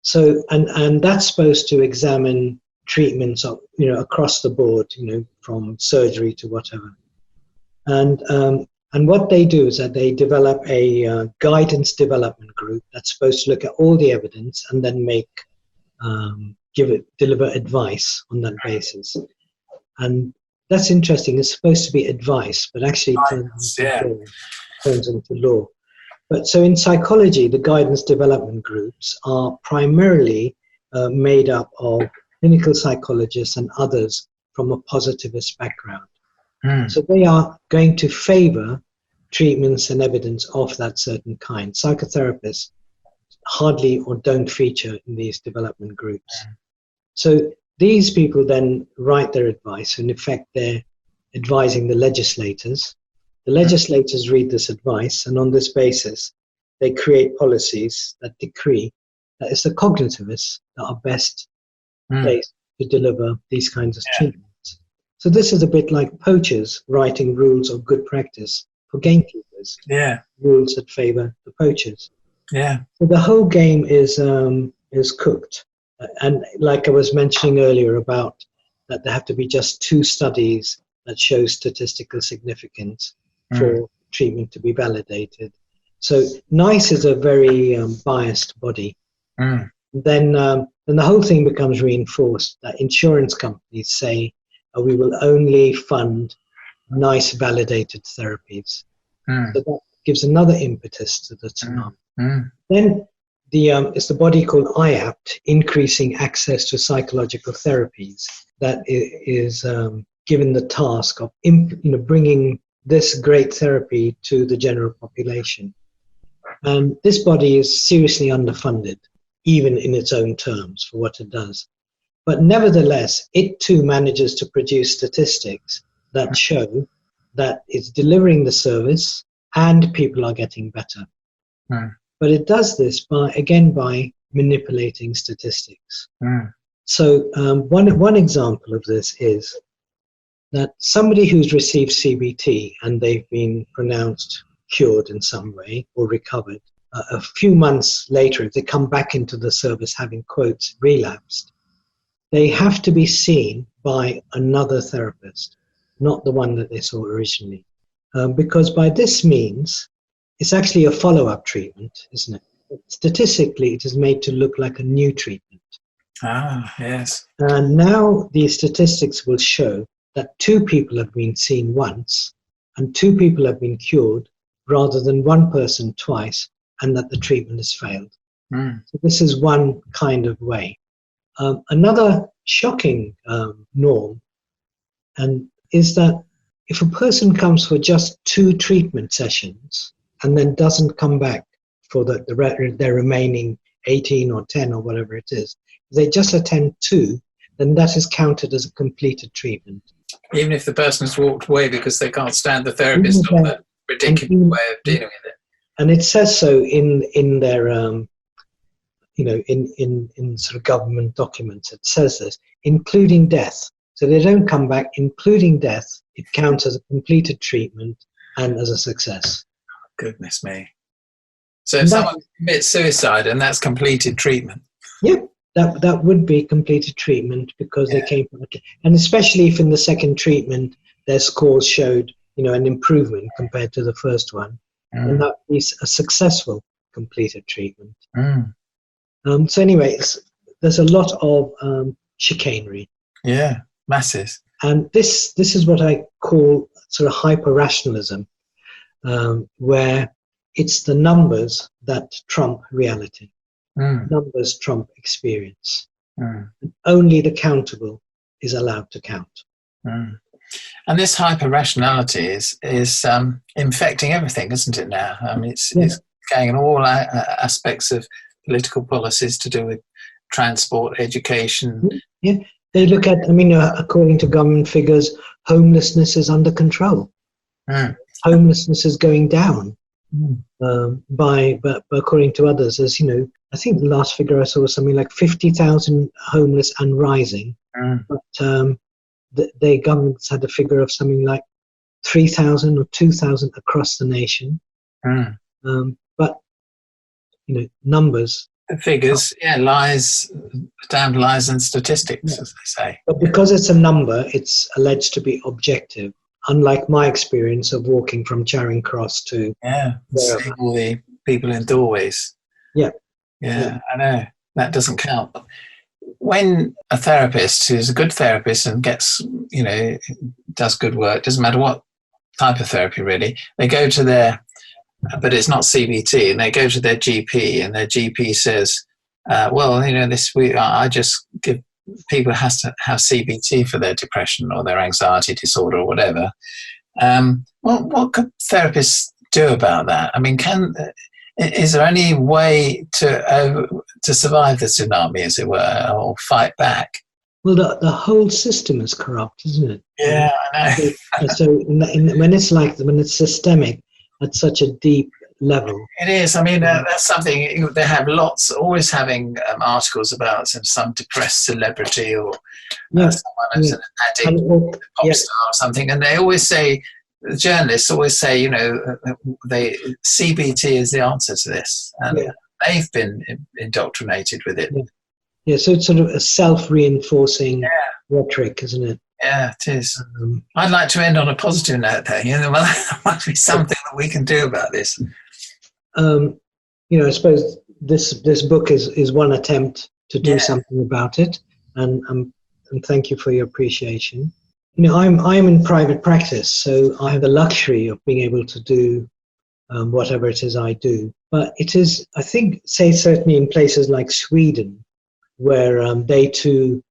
So and that's supposed to examine treatments of across the board, from surgery to whatever. And what they do is that they develop a guidance development group that's supposed to look at all the evidence and then deliver advice on that basis. And that's interesting. It's supposed to be advice, but actually turns into law. But so in psychology, the guidance development groups are primarily made up of clinical psychologists and others from a positivist background. So they are going to favor treatments and evidence of that certain kind. Psychotherapists hardly or don't feature in these development groups. So these people then write their advice. In effect, they're advising the legislators. The legislators read this advice, and on this basis, they create policies that decree that it's the cognitivists that are best placed to deliver these kinds of treatments. So this is a bit like poachers writing rules of good practice for gamekeepers. Rules that favor the poachers. So the whole game is cooked. And like I was mentioning earlier about that there have to be just 2 studies that show statistical significance for treatment to be validated. So NICE is a very biased body. Then the whole thing becomes reinforced that insurance companies say we will only fund NICE validated therapies. So that gives another impetus to the tsunami. Then it's the body called IAFT, Increasing Access to Psychological Therapies, that is given the task of bringing this great therapy to the general population. And this body is seriously underfunded, even in its own terms, for what it does. But nevertheless, it too manages to produce statistics that show that it's delivering the service and people are getting better. But it does this by manipulating statistics. So one example of this is that somebody who's received CBT and they've been pronounced cured in some way or recovered, a few months later, if they come back into the service having, quotes, relapsed, they have to be seen by another therapist, not the one that they saw originally. Because by this means, it's actually a follow-up treatment, isn't it? Statistically, it is made to look like a new treatment. Ah, yes. And now the statistics will show that 2 people have been seen once and 2 people have been cured rather than 1 person twice, and that the treatment has failed. So this is one kind of way. Another shocking norm is that if a person comes for just 2 treatment sessions and then doesn't come back for their remaining 18 or 10 or whatever it is, if they just attend 2, then that is counted as a completed treatment. Even if the person has walked away because they can't stand the therapist or the ridiculous way of dealing with it. And it says so in their, in sort of government documents. It says this, including death. So they don't come back, including death. It counts as a completed treatment and as a success. Goodness me. So if someone commits suicide and that's completed treatment. Yep, that would be completed treatment because they came from it. And especially if in the second treatment their scores showed, an improvement compared to the first one. And that is a successful completed treatment. So anyway, there's a lot of chicanery. Yeah, masses. And this is what I call sort of hyper-rationalism, where it's the numbers that trump reality. Numbers trump experience. Only the countable is allowed to count. And this hyper-rationality is infecting everything, isn't it now? I mean, it's going in all aspects of political policies to do with transport, education. Yeah, they look at, according to government figures, homelessness is under control. Homelessness is going down. But according to others, as I think the last figure I saw was something like 50,000 homeless and rising. But the government's had a figure of something like 3,000 or 2,000 across the nation. But numbers. The figures, lies, damned lies and statistics, as they say. But because it's a number, it's alleged to be objective. Unlike my experience of walking from Charing Cross to seeing all the people in doorways. Yeah, I know that doesn't count. When a therapist who's a good therapist and gets, does good work, doesn't matter what type of therapy really, they go to but it's not CBT, and they go to their GP, and their GP says, this week I just give people has to have CBT for their depression or their anxiety disorder or whatever. What could therapists do about that? I mean, is there any way to survive the tsunami, as it were, or fight back? Well, the whole system is corrupt, isn't it? Yeah, I know. So when it's systemic at such a deep level. It is. I mean, that's something they have always having articles about some depressed celebrity or someone who's an addict, pop star or something, and they always say, the journalists always say, CBT is the answer to this, and they've been indoctrinated with it. Yeah, so it's sort of a self-reinforcing rhetoric, isn't it? Yeah, it is. I'd like to end on a positive note there. There must be something that we can do about this. I suppose this book is one attempt to do something about it, and thank you for your appreciation. I'm in private practice, so I have the luxury of being able to do whatever it is I do. But it is, I think, say certainly in places like Sweden, where they too,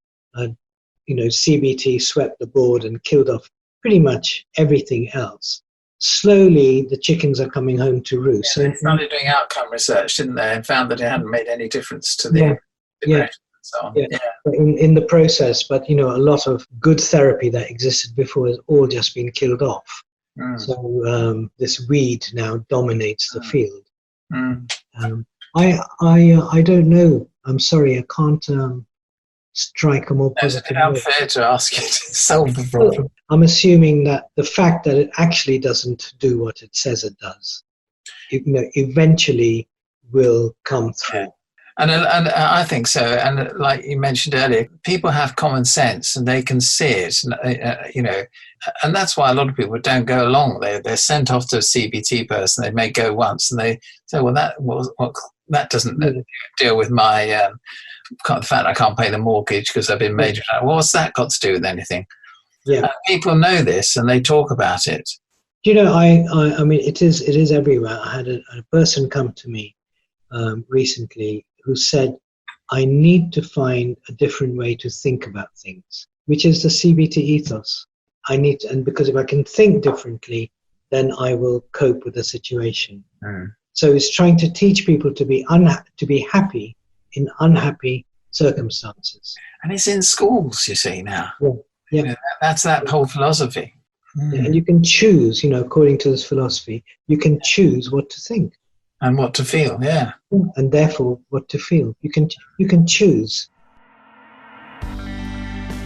CBT swept the board and killed off pretty much everything else. Slowly, the chickens are coming home to roost. Yeah, they started doing outcome research, didn't they, and found that it hadn't made any difference to the depression and so on. Yeah. But in the process, but a lot of good therapy that existed before has all just been killed off. So this weed now dominates the field. I don't know. I'm sorry, I can't strike a more positive note. It's unfair to ask you to solve the problem. I'm assuming that the fact that it actually doesn't do what it says it does, eventually will come through. Yeah. And I think so. And like you mentioned earlier, people have common sense and they can see it, and that's why a lot of people don't go along. They're sent off to a CBT person. They may go once and they say, well, that doesn't deal with my the fact I can't pay the mortgage because I've been made. Well, what's that got to do with anything? Yeah, people know this and they talk about it. I mean, it is everywhere. I had a person come to me recently who said, I need to find a different way to think about things, which is the CBT ethos. And because if I can think differently, then I will cope with the situation. So it's trying to teach people to be happy in unhappy circumstances. And it's in schools, you see, now. Yeah. That's that whole philosophy. And you can choose, according to this philosophy, you can choose what to think. And what to feel, yeah. And therefore what to feel. You can choose.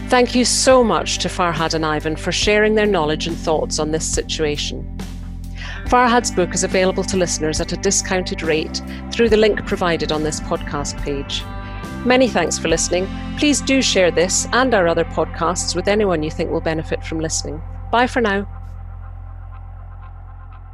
Thank you so much to Farhad and Ivan for sharing their knowledge and thoughts on this situation. Farhad's book is available to listeners at a discounted rate through the link provided on this podcast page. Many thanks for listening. Please do share this and our other podcasts with anyone you think will benefit from listening. Bye for now.